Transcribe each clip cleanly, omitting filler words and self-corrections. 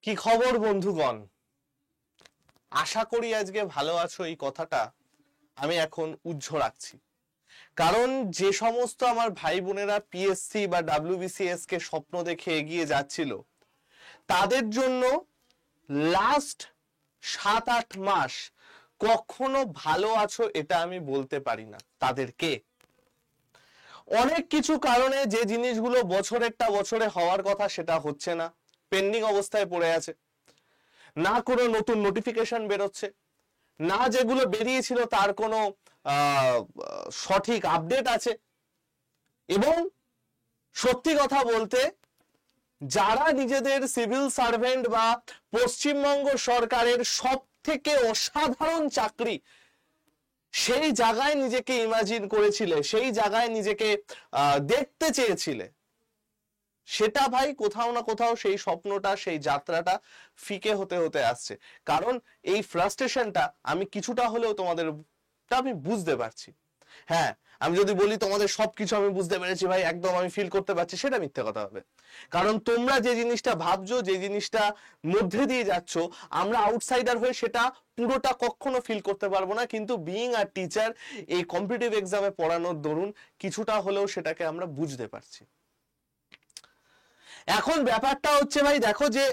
কি খবর বন্ধুগণ? আশা করি আজকে ভালো আছো। এই কথাটা আমি এখন উজ্জ্ব রাখছি, কারণ যে সমস্ত আমার ভাই বোনেরা পিএসসি বা ডাব্লিউবিসিএস কে স্বপ্ন দেখে এগিয়ে যাচ্ছিল, তাদের জন্য লাস্ট 7-8 মাস কখনো ভালো আছো এটা আমি বলতে পারি না। তাদেরকে অনেক কিছু কারণে যে জিনিসগুলো বছরেরটা বছরে হওয়ার কথা সেটা হচ্ছে না, পেন্ডিং অবস্থায় পড়ে আছে। না কোনো নতুন নোটিফিকেশন বেরোচ্ছে, না যেগুলো বেরিয়েছিল তার কোনো সঠিক আপডেট আছে। এবং সত্যি কথা বলতে, যারা নিজেদের সিভিল সার্ভেন্ট বা পশ্চিমবঙ্গ সরকারের সব থেকে অসাধারণ চাকরি, সেই জায়গায় নিজেকে ইমাজিন করেছিলে, সেই জায়গায় নিজেকে দেখতে চেয়েছিলে, সেটা ভাই কোথাও না কোথাও সেই স্বপ্নটা, সেই যাত্রাটা ফিকে হতে হতে আসছে। কারণ এই ফ্রাস্ট্রেশনটা আমি কিছুটা হলেও তোমাদের আমি বুঝতে পারছি। হ্যাঁ, আমি যদি বলি তোমাদের সবকিছু আমি বুঝতে পেরেছি ভাই, একদম আমি ফিল করতে পারছি, সেটা মিথ্যে কথা হবে। কারণ তোমরা যে জিনিসটা ভাবছো, যে জিনিসটা মধ্যে দিয়ে যাচ্ছ, আমরা আউটসাইডার হয়ে সেটা পুরোটা কখনো ফিল করতে পারবো না। কিন্তু বিইং আ টিচার, এই কম্পিটিটিভ এক্সামে পড়ানোর দরুন কিছুটা হলেও সেটাকে আমরা বুঝতে পারছি। এখন ব্যাপারটা হচ্ছে ভাই, দেখো যে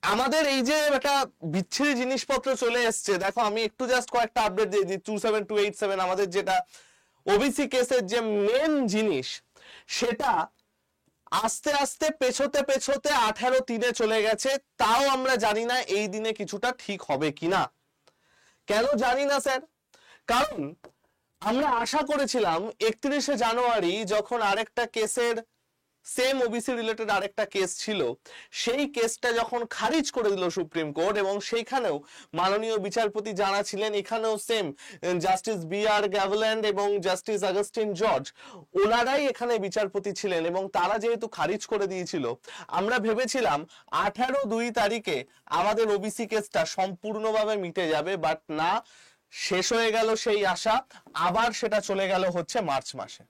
আমাদের এই যে একটা বিচ্ছিরি জিনিসপত্র চলে এসছে, দেখো আমি একটু জাস্ট কয়েকটা আপডেট দিয়ে দিই। 27287 আমাদের যেটা ওবিসি কেসের যে মেন জিনিস, সেটা আস্তে আস্তে পেছোতে পেছোতে 18-3 চলে গেছে। তাও আমরা জানি না এই দিনে কিছুটা ঠিক হবে কিনা। কেন জানি না স্যার? কারণ আমরা আশা করেছিলাম 31শে জানুয়ারি, যখন আরেকটা কেসের সেম ওবিসি রিলেটেড আরেকটা কেস ছিল, সেই কেসটা যখন খারিজ করে দিল সুপ্রিম কোর্ট, এবং সেইখানেও মাননীয় বিচারপতি যারা ছিলেন, এখানেও সেম জাস্টিস বি আর গ্যাভল্যান্ড এবং জাস্টিস আগস্টিন জর্জ, ওনারাই এখানে বিচারপতি ছিলেন, এবং তারা যেহেতু খারিজ করে দিয়েছিল, আমরা ভেবেছিলাম 18-2 তারিখে আমাদের ওবিসি কেসটা সম্পূর্ণভাবে মিটে যাবে। বাট না, শেষ হয়ে গেল সেই আশা। আবার সেটা চলে গেল হচ্ছে মার্চ মাসে।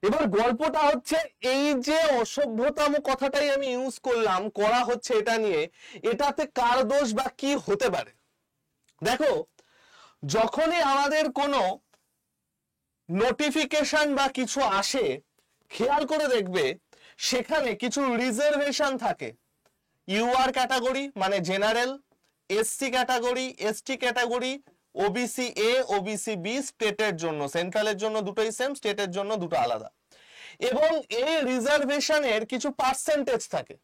এবার গল্পটা হচ্ছে, এই যে অসভ্যতম কথাটাই আমি ইউজ করলাম, করা হচ্ছে এটা নিয়ে, এটাতে কার দোষ বা কি হতে পারে? দেখো, যখনই আমাদের কোনো নোটিফিকেশন বা কিছু আসে, খেয়াল করে দেখবে সেখানে কিছু রিজার্ভেশন থাকে। ইউআর ক্যাটাগরি মানে general, SC category, ST category, OBC A, OBC B, স্টেটের জন্য, সেন্ট্রালের জন্য দুটোই সেম, স্টেটের জন্য দুটো আলাদা। এবং এই রিজার্ভেশনের কিছু পার্সেন্টেজ থাকে,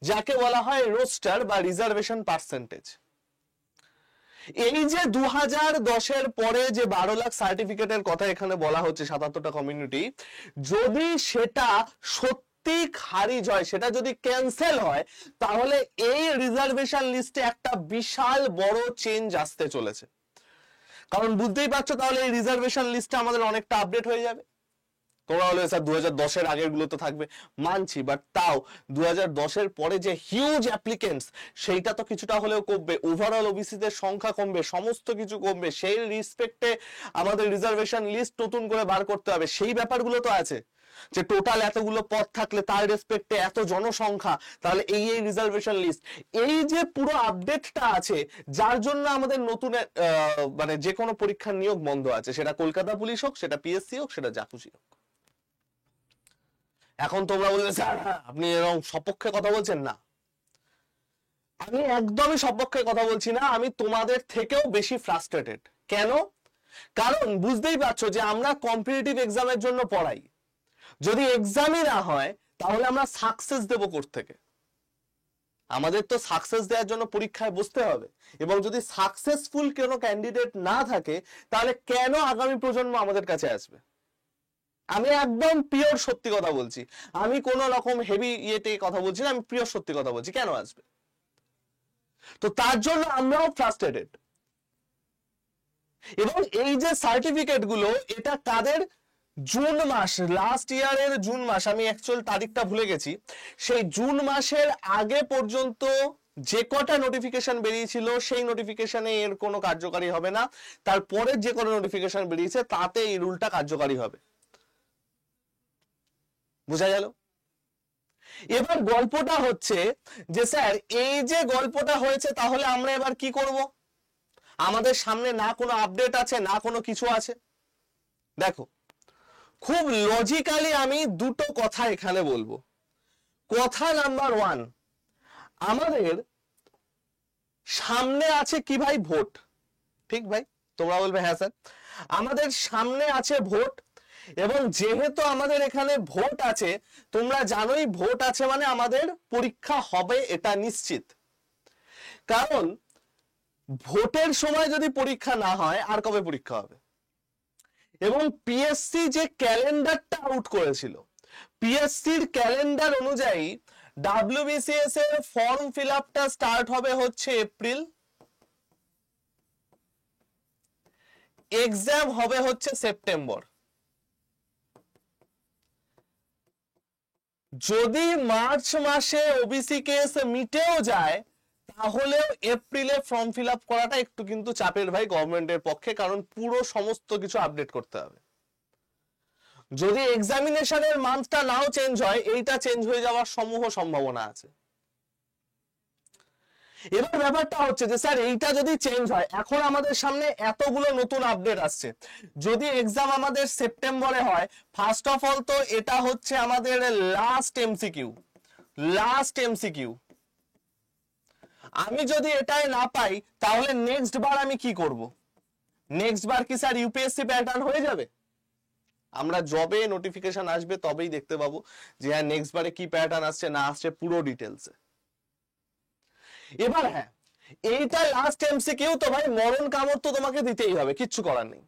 যাকে বলা হয় রোস্টার বা রিজার্ভেশন পার্সেন্টেজ। এই যে 2010-এর পরে যে 12 লাখ সার্টিফিকেটের কথা এখানে বলা হচ্ছে, 77টা কমিউনিটি, যদি সেটা সত্যি খারিজ হয়, সেটা যদি ক্যান্সেল হয়, তাহলে এই রিজার্ভেশন লিস্টে একটা বিশাল বড় চেঞ্জ আসতে চলেছে। কারণ বুঝতেই পারছো, তাহলে এই রিজার্ভেশন লিস্টে আমাদের অনেকটা আপডেট হয়ে যাবে। তোমরা বলে স্যার 2010-এর আগের গুলো তো থাকবে, মানছি, বাট তাও 2010-এর পরে যে হিউজ অ্যাপ্লিকেন্টস, সেইটা তো কিছুটা হলেও কমবে, ওভারঅল ওবিসিদের সংখ্যা কমবে, সমস্ত কিছু কমবে। সেই রিসপেক্টে আমাদের রিজার্ভেশন লিস্ট নতুন করে বার করতে হবে। সেই ব্যাপারগুলো তো আছে, যে টোটাল এতগুলো পদ থাকলে তার রেসপেক্টে এত জনসংখ্যা, তাহলে এই এই রিজার্ভেশন লিস্ট, এই যে পুরো আপডেটটা আছে, যার জন্য আমাদের নতুন মানে যে কোনো পরীক্ষার নিয়োগ বন্ধ আছে, সেটা কলকাতা পুলিশ হোক, সেটা পিএসসি হোক, সেটা যা খুশি হোক। এখন তোমরা বলবে স্যার আপনি এরকম সপক্ষে কথা বলছেন। না, আমি একদমই সপক্ষে কথা বলছি না, আমি তোমাদের থেকেও বেশি ফ্রাস্ট্রেটেড। কেন? কারণ বুঝতেই পারছো যে আমরা কম্পিটিটিভ এক্সামের জন্য পড়াই। যদি এক্সামই না হয়, তাহলে আমরা সাকসেস দেবো কোত্থেকে? আমাদের তো সাকসেস দেওয়ার জন্য পরীক্ষায় বসতে হবে। এবং যদি সাকসেসফুল কোনো ক্যান্ডিডেট না থাকে, তাহলে কেন আগামী প্রজন্ম আমাদের কাছে আসবে? আমি একদম পিওর সত্যি কথা বলছি, আমি কোন রকম হেভি ইয়েতে কথা বলছি না, আমি পিওর সত্যি কথা বলছি। কেন আসবে? তো তার জন্য আমরাও ফ্রাস্ট্রেটেড। এবং এই যে সার্টিফিকেট গুলো, এটা কাদের? জুন মাস, লাস্ট ইয়ারের জুন মাস, আমি অ্যাকচুয়াল তারিখটা ভুলে গেছি, সেই জুন মাসের আগে পর্যন্ত যে কটা নোটিফিকেশন বেরিয়েছিল, সেই নোটিফিকেশনে এর কোনো কার্যকারী হবে না। তারপরে যে কোনো নোটিফিকেশন বেরিয়েছে, তাতে এই রুলটা কার্যকারী হবে। বোঝা গেল? এবার গল্পটা হচ্ছে যে স্যার এই যে গল্পটা হয়েছে তাহলে আমরা এবার কি করব? আমাদের সামনে না কোনো আপডেট আছে না কোনো কিছু আছে। দেখো খুব লজিক্যালি আমি দুটো কথা এখানে বলবো। কথা নাম্বার 1, আমাদের সামনে আছে কি ভাই? ভোট। ঠিক ভাই? তোমরা বলবে হ্যাঁ স্যার, আমাদের সামনে আছে ভোট, এবং যেহেতু আমাদের এখানে ভোট আছে, তোমরা জানোই ভোট আছে মানে আমাদের পরীক্ষা হবে এটা নিশ্চিত। কারণ ভোটের সময় যদি পরীক্ষা না হয় আর কবে পরীক্ষা হবে? এবং পিএসসি যে ক্যালেন্ডারটা আউট করেছিল, পিএসসির ক্যালেন্ডার অনুযায়ী ডাব্লিউবিসিএস এর ফর্ম ফিল আপটা স্টার্ট হবে হচ্ছে এপ্রিল, এক্সাম হবে হচ্ছে সেপ্টেম্বর। যদি মার্চ মাসে ওবিসি কেস মিটেও যায় তাহলেও এপ্রিলে ফর্ম ফিল আপ করাটা একটু কিন্তু চাপের ভাই গভর্নমেন্টের পক্ষে, কারণ পুরো সমস্ত কিছু আপডেট করতে হবে। যদি এক্সামিনেশনের মান্থটা নাও চেঞ্জ হয়, এইটা চেঞ্জ হয়ে যাওয়ার সমূহ সম্ভাবনা আছে। এবার ব্যাপারটা হচ্ছে যে স্যার এইটা যদি চেঞ্জ হয়, এখন আমাদের সামনে এতগুলো নতুন আপডেট আসছে, যদি এক্সাম আমাদের সেপ্টেম্বরে হয়, ফার্স্ট অফ অল তো এটা হচ্ছে আমাদের লাস্ট এমসিকিউ। লাস্ট এমসিকিউ আমি যদি এটাই না পাই তাহলে নেক্সট বার আমি কি করব? নেক্সট বার কি স্যার ইউপিএসসি প্যাটার্ন হয়ে যাবে? আমরা জবে নোটিফিকেশন আসবে তবেই দেখতে পাবো যে হ্যাঁ নেক্সট বারে কি প্যাটার্ন আসছে না আসছে পুরো ডিটেলসে। এবার হ্যাঁ, এইটা লাস্ট এমসিকিউ তো ভাই মরণ কামড় তো তোমাকে দিতেই হবে, কিচ্ছু করার নেই।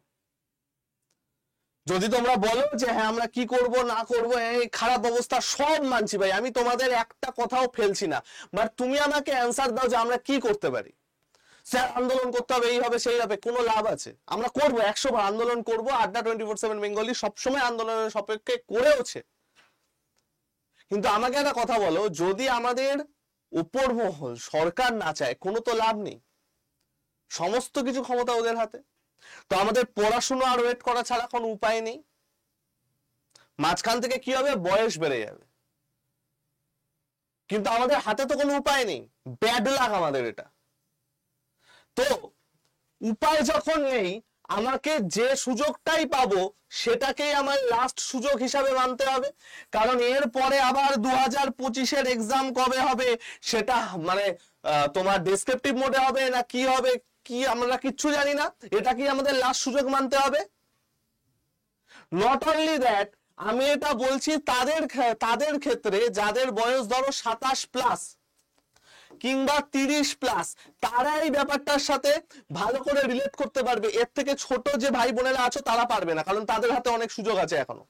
যদি তোমরা বলো যে হ্যাঁ আমরা কি করব না করব, এই খারাপ অবস্থা সব মানছি ভাই, আমি তোমাদের একটা কথাও ফেলছি না, বাট তুমি আমাকে অ্যান্সার দাও যে আমরা কি করতে পারি। স্যার আন্দোলন করতে হবে, এই হবে সেই হবে, কোনো লাভ আছে? আমরা করবো 100 বার আন্দোলন করবো। আড্ডা 24/7 বেঙ্গলি সবসময় আন্দোলনের সপক্ষে করেওছে। কিন্তু আমাকে একটা কথা বলো, যদি আমাদের উপর মহল সরকার না চায়, কোনো তো লাভ নেই, সমস্ত কিছু ক্ষমতা ওদের হাতে। তো আমাদের পড়াশোনা আর ওয়েট করা ছাড়া কোনো উপায় নেই। মাঝখান থেকে কি হবে? বয়স বেড়ে যাবে, কিন্তু আমাদের হাতে তো কোনো উপায় নেই, ব্যাড লাক আমাদের এটা। তো উপায় যখন নেই, আমাকে যে সুযোগটাই পাবো সেটাকেই আমার লাস্ট সুযোগ হিসাবে মানতে হবে। কারণ এর পরে আবার 2025-এর এক্সাম কবে হবে সেটা মানে তোমার ডেসক্রিপটিভ মোডে হবে না কি হবে কি আমরা কিচ্ছু জানি না, এটা কি আমাদের লাস্ট সুযোগ মানতে হবে? নট অনলি দ্যাট, আমি এটা বলছি তাদের ক্ষেত্রে যাদের বয়স ধরো 27+ কিংবা 30+, তারা এই ব্যাপারটার সাথে ভালো করে রিলেট করতে পারবে। এর থেকে ছোট যে ভাই বোনেরা আছো তারা পারবে না, কারণ তাদের হাতে অনেক সুযোগ আছে এখনো।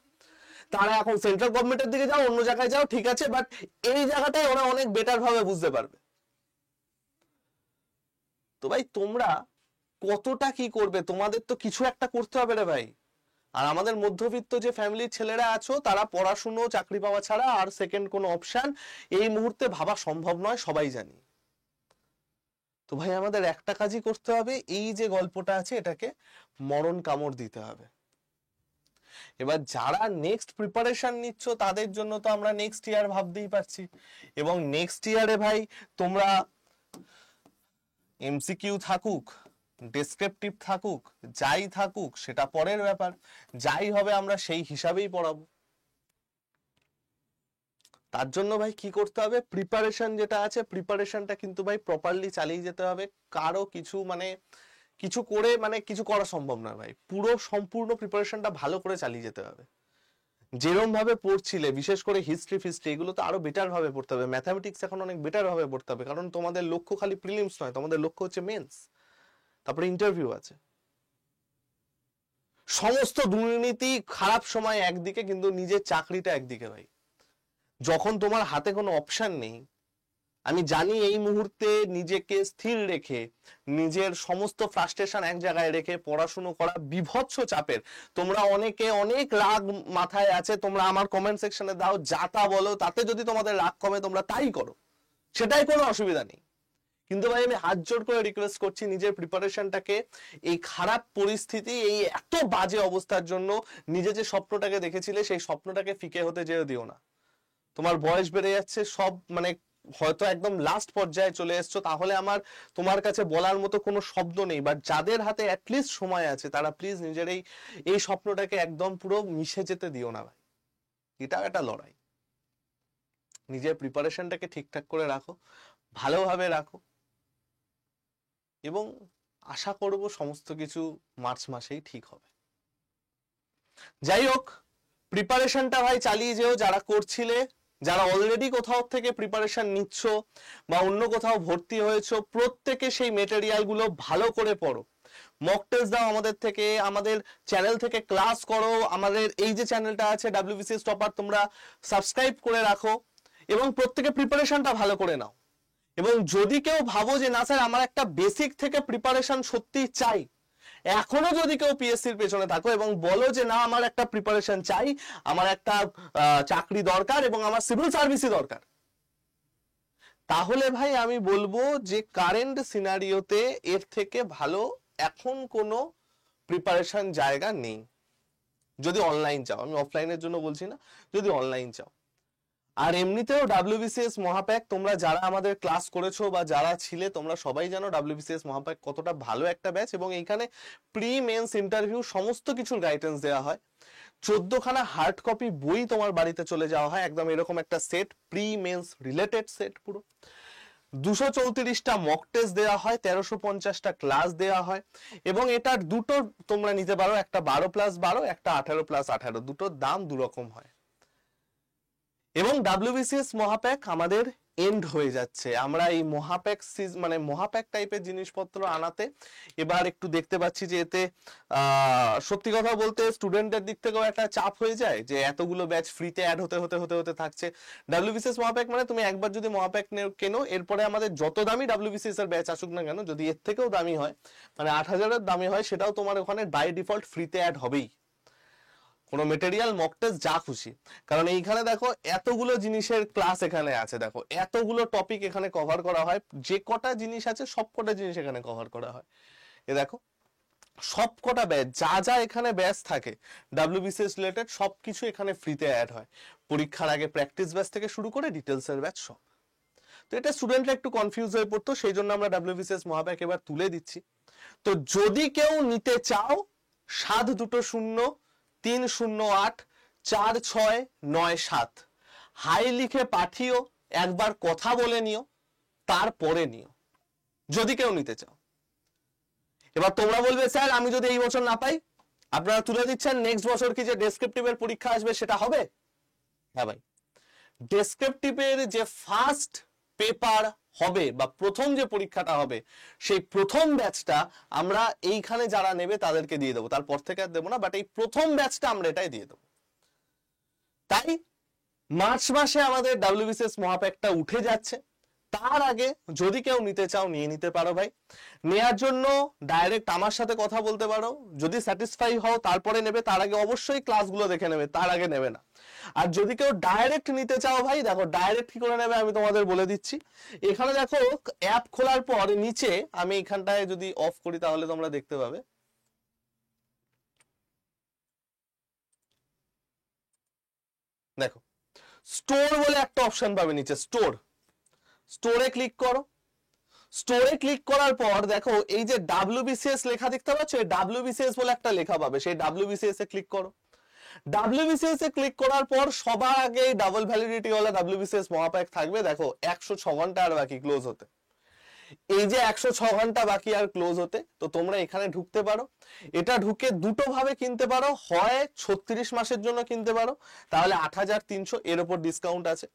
তারা এখন সেন্ট্রাল গভর্নমেন্টের দিকে যাও, অন্য জায়গায় যাও, ঠিক আছে, বাট এই জায়গাটাই ওরা অনেক বেটার ভাবে বুঝতে পারবে। তো ভাই তোমরা কতটা কি করবে? তোমাদের তো কিছু একটা করতে হবে রে ভাই। আর আমাদের মধ্যবিত্ত যে ফ্যামিলির ছেলেরা আছো, তারা পড়াশুনো চাকরি পাওয়া ছাড়া আর সেকেন্ড কোনো অপশন এই মুহূর্তে ভাবা সম্ভব নয়, সবাই জানি। তো ভাই আমাদের একটা কাজই করতে হবে, এই যে গল্পটা আছে এটাকে মরণ কামড় দিতে হবে। এবার যারা নেক্সট প্রিপারেশন নিচ্ছ তাদের জন্য তো আমরা নেক্সট ইয়ার ভাবতেই পারছি, এবং নেক্সট ইয়ারে ভাই তোমরা এমসিকিউ থাকুক, ডেসক্রিপটিভ থাকুক, যাই থাকুক সেটা পরের ব্যাপার, যাই হবে আমরা সেই হিসাবেই পড়াবো। তার জন্য ভাই কি করতে হবে? প্রিপারেশন যেটা আছে, প্রিপারেশনটা কিন্তু ভাই প্রপারলি চালিয়ে যেতে হবে। কারো কিছু মানে কিছু করে মানে কিছু করা সম্ভব না ভাই, পুরো সম্পূর্ণ প্রিপারেশনটা ভালো করে চালিয়ে যেতে হবে। যেরকম ভাবে পড়ছিলে, বিশেষ করে হিস্ট্রি ফিস্ট্রি এগুলো তো আরো বেটার ভাবে পড়তে হবে, ম্যাথামেটিক্স এখন অনেক বেটার ভাবে পড়তে হবে, কারণ তোমাদের লক্ষ্য খালি প্রিলিমস নয়, তোমাদের লক্ষ্য হচ্ছে মেন্স, তারপরে ইন্টারভিউ আছে। সমস্ত দুর্নীতি খারাপ সময় একদিকে, কিন্তু নিজের চাকরিটা একদিকে ভাই। যখন তোমার হাতে কোনো অপশন নেই, আমি জানি এই মুহূর্তে নিজেকে স্থির রেখে নিজের সমস্ত ফ্রাস্ট্রেশন এক জায়গায় রেখে পড়াশুনো করা বিভৎস চাপের। তোমরা অনেকে অনেক রাগ মাথায় আছে, তোমরা আমার কমেন্ট সেকশনে দাও যা তা বলো, তাতে যদি তোমাদের রাগ কমে তোমরা তাই করো, সেটাই কোনো অসুবিধা নেই। কিন্তু ভাই আমি হাত জোর করে রিকোয়েস্ট করছি, নিজের প্রিপারেশনটাকে এই খারাপ পরিস্থিতি, এই এত বাজে অবস্থার জন্য নিজে যে স্বপ্নটাকে দেখেছিলে সেই স্বপ্নটাকে ফিকে হতে যেও দিও না। তোমার বয়স বেড়ে যাচ্ছে, সব মানে হয়তো একদম লাস্ট পর্যায়ে চলে এসছো, তাহলে আমার তোমার কাছে বলার মতো কোনো শব্দ নেই। বাট যাদের হাতে অ্যাটলিস্ট সময় আছে তারা প্লিজ নিজের এই স্বপ্নটাকে একদম পুরো মিশে যেতে দিও না ভাই। এটা একটা লড়াই। নিজের প্রিপারেশনটাকে ঠিকঠাক করে রাখো, ভালোভাবে রাখো, এবং আশা করব সমস্ত কিছু মার্চ মাসেই ঠিক হবে। যাই হোক, প্রিপারেশনটা ভাই চালিয়ে যেও যারা করছিলে, যারা অলরেডি কোথাও থেকে প্রিপারেশন নিচ্ছ বা অন্য কোথাও ভর্তি হয়েছো, প্রত্যেকে সেই মেটেরিয়াল গুলো ভালো করে পড়ো, মক টেস্ট দাও আমাদের থেকে, আমাদের চ্যানেল থেকে ক্লাস করো, আমাদের এই যে চ্যানেলটা আছে WBCS টপার তোমরা সাবস্ক্রাইব করে রাখো, এবং প্রত্যেকে প্রিপারেশনটা ভালো করে নাও। এবং যদি কেউ ভাবো যে না স্যার আমার একটা বেসিক থেকে প্রিপারেশন সত্যি চাই, এখনো যদি কেউ পিএসসির পেছনে থাকো এবং বলো যে না আমার একটা প্রিপারেশন চাই, আমার একটা চাকরি দরকার এবং আমার সিভিল সার্ভিসই দরকার, তাহলে ভাই আমি বলবো যে কারেন্ট সিনারিওতে এর থেকে ভালো এখন কোনো প্রিপারেশন জায়গা নেই। যদি অনলাইন চাও, আমি অফলাইনের জন্য বলছি না, যদি অনলাইন চাও। আর এমনিতেও WBCS মহাপ্যাক তোমরা যারা আমাদের ক্লাস করেছো বা যারা ছিলে তোমরা সবাই জানো WBCS মহাপ্যাক কতটা ভালো একটা ব্যাচ, এবং এইখানে প্রি মেন্স ইন্টারভিউ সমস্ত কিছুর গাইডেন্স দেওয়া হয়। 14খানা হার্ড কপি বই তোমার বাড়িতে চলে যাওয়া হয়, একদম এরকম একটা set, pre mains related set পুরো। 234টা মক টেস্ট দেওয়া হয়, 1350টা ক্লাস দেওয়া হয়, এবং এটার দুটো তোমরা নিতে পারো, একটা 12+12, একটা 18+18, দুটোর দাম দুরকম হয়। এবং WBCS মহাপ্যাক আমাদের এন্ড হয়ে যাচ্ছে। আমরা এই মহাপ্যাক মানে মহাপ্যাক টাইপের জিনিসপত্র আনাতে এবার একটু দেখতে পাচ্ছি যে এতে সত্যি কথা বলতে স্টুডেন্টদের দিক থেকেও একটা চাপ হয়ে যায় যে এতগুলো ব্যাচ ফ্রিতে অ্যাড হতে হতে হতে হতে থাকছে। WBCS মহাপ্যাক মানে তুমি একবার যদি মহাপ্যাক কেনো, এরপরে আমাদের যত দামি WBCS এর ব্যাচ আসুক না কেন, যদি এর থেকেও দামি হয় মানে 8000-এর দামি হয়, সেটাও তোমার ওখানে বাই ডিফল্ট ফ্রিতে অ্যাড হবেই, কোনো মেটেরিয়াল মক টেস্ট যা খুশি। কারণ এইখানে দেখো এতগুলো জিনিসের ক্লাস এখানে আছে, দেখো এতগুলো টপিক এখানে কভার করা হয়, যে কটা জিনিস আছে সব কটা জিনিস এখানে কভার করা হয়। এ দেখো সব কটা ব্যাচ, যা যা এখানে ব্যাচ থাকে WBCS রিলেটেড সবকিছু এখানে ফ্রিতে অ্যাড হয়। পরীক্ষার আগে প্র্যাকটিস ব্যাচ থেকে শুরু করে ডিটেলস এর ব্যাচ সব। তো এটা স্টুডেন্টরা একটু কনফিউজ হয়ে পড়তো, সেই জন্য আমরা WBCS মহাপ্যাক এবার তুলে দিচ্ছি। তো যদি কেউ নিতে চাও 7208-46997 হাই লিখে পাঠিও, একবার কথা বলে নিও, তারপরে নিও যদি কেউ নিতে চাও। এবার তোমরা বলবে স্যার আমি যদি এই বছর না পাই, আপনারা তুলে দিচ্ছেন নেক্সট বছর কি যে ডেসক্রিপটিভের পরীক্ষা আসবে সেটা হবে? হ্যাঁ ভাই, ডেসক্রিপটিভের যে ফার্স্ট পেপার হবে বা প্রথম যে পরীক্ষাটা হবে, সেই প্রথম ব্যাচটা আমরা এইখানে যারা নেবে তাদেরকে দিয়ে দেবো, তারপর থেকে আর দেবো না, বাট এই প্রথম ব্যাচটা আমরা এটাই দিয়ে দেবো। তাই মার্চ মাসে আমাদের WBCS মহাপ্যাকটা উঠে যাচ্ছে, তার আগে যদি কেউ নিতে চাও নিয়ে নিতে পারো ভাই। নেয়ার জন্য ডাইরেক্ট আমার সাথে কথা বলতে পারো, যদি স্যাটিসফাই হও তারপরে নেবে, তার আগে অবশ্যই ক্লাসগুলো দেখে নেবে, তার আগে নেবে না। আর যদি কেউ ডাইরেক্ট নিতে চাও ভাই, দেখো ডাইরেক্ট কি করে নেবে আমি তোমাদের বলে দিচ্ছি। এখানে দেখো অ্যাপ খোলার পর নিচে, আমি এখানটায় যদি অফ করি তাহলে তোমরা দেখতে পাবে, দেখো স্টোর বলে একটা অপশন পাবে নিচে, স্টোর, স্টোরে ক্লিক করো। স্টোরে ক্লিক করার পর দেখো এই যে WBCS লেখা দেখতে পাচ্ছ, এই WBCS বলে একটা লেখা পাবে, সেই WBCS এ ক্লিক করো। WBCS এ ক্লিক করার পর সবার আগে ডাবল ভ্যালিডিটি ওয়ালা WBCS মহাপ্যাক থাকবে, দেখো 106 ঘন্টা আর বাকি ক্লোজ হতে। এই যে 106 ঘন্টা বাকি আর ক্লোজ হতে, তো তোমরা এখানে ঢুকতে পারো। এটা ঢুকে দুটো ভাবে কিনতে পারো, হয় 36 মাসের জন্য কিনতে পারো, তাহলে 8300 এর উপর ডিসকাউন্ট আছে,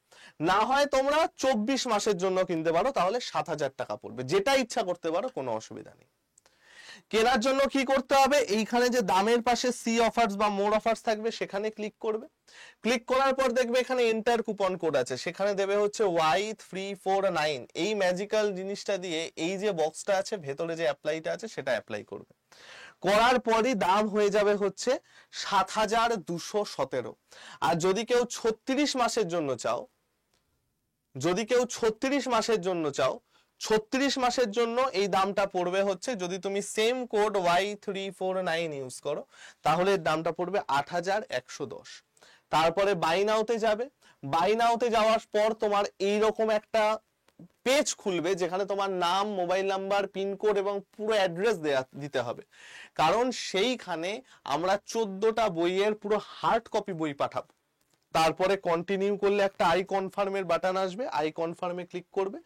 না হয় তোমরা 24 মাসের জন্য কিনতে পারো, তাহলে 7000 টাকা পড়বে। যেটা ইচ্ছা করতে পারো, কোনো অসুবিধা নেই। কেনার জন্য কি করতে হবে, এইখানে যে দামের পাশে সি অফার্স বা মোর অফার্স থাকবে সেখানে ক্লিক করবে। ক্লিক করার পর দেখবে এখানে এন্টার কুপন কোড আছে, সেখানে দেবে হচ্ছে Y349। এই ম্যাজিক্যাল জিনিসটা দিয়ে এই যে বক্সটা আছে ভেতরে যে অ্যাপ্লাইটা আছে সেটা অ্যাপ্লাই করবে। করার পরই দাম হয়ে যাবে হচ্ছে 7217। আর যদি কেউ 36 মাসের জন্য চাও, যদি কেউ 36 মাসের জন্য চাও, 36 মাসের জন্য এই দামটা পড়বে হচ্ছে, যদি তুমি সেম কোড Y349 ইউজ করো তাহলে দামটা পড়বে 8110। তারপরে বাই নাওতে যাবে, বাই নাওতে যাওয়ার পর তোমার এইরকম একটা পেজ খুলবে যেখানে তোমার নাম, মোবাইল নাম্বার, পিনকোড এবং পুরো অ্যাড্রেস দিতে হবে, কারণ সেইখানে আমরা 14টা বইয়ের পুরো হার্ড কপি বই পাঠাবো। তারপরে কন্টিনিউ করলে একটা আই কনফার্মের বাটন আসবে, আই কনফার্মে ক্লিক করবে,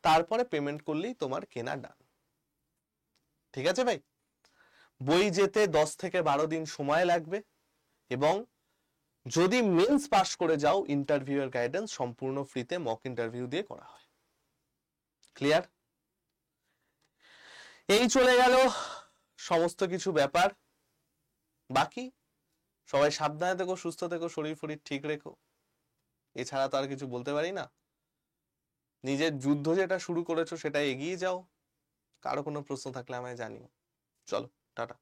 তারপরে পেমেন্ট করলেই তোমার কেনা ডান। ঠিক আছে ভাই? বই যেতে 10 থেকে 12 দিন সময় লাগবে, এবং যদি মেন্স পাস করে যাও ইন্টারভিউ এর গাইডেন্স সম্পূর্ণ ফ্রিতে মক ইন্টারভিউ দিয়ে করা হয়। ক্লিয়ার? এই চলে গেল সমস্ত কিছু ব্যাপার। বাকি সবাই সাবধানে থেকো, সুস্থ থেকো, শরীর ফরীর ঠিক রেখো, এছাড়া তো আর কিছু বলতে পারি না। নিজের যুদ্ধ যেটা শুরু করেছো সেটা এগিয়ে যাও। কারো কোনো প্রশ্ন থাকলে আমায় জানিও। চলো, টাটা।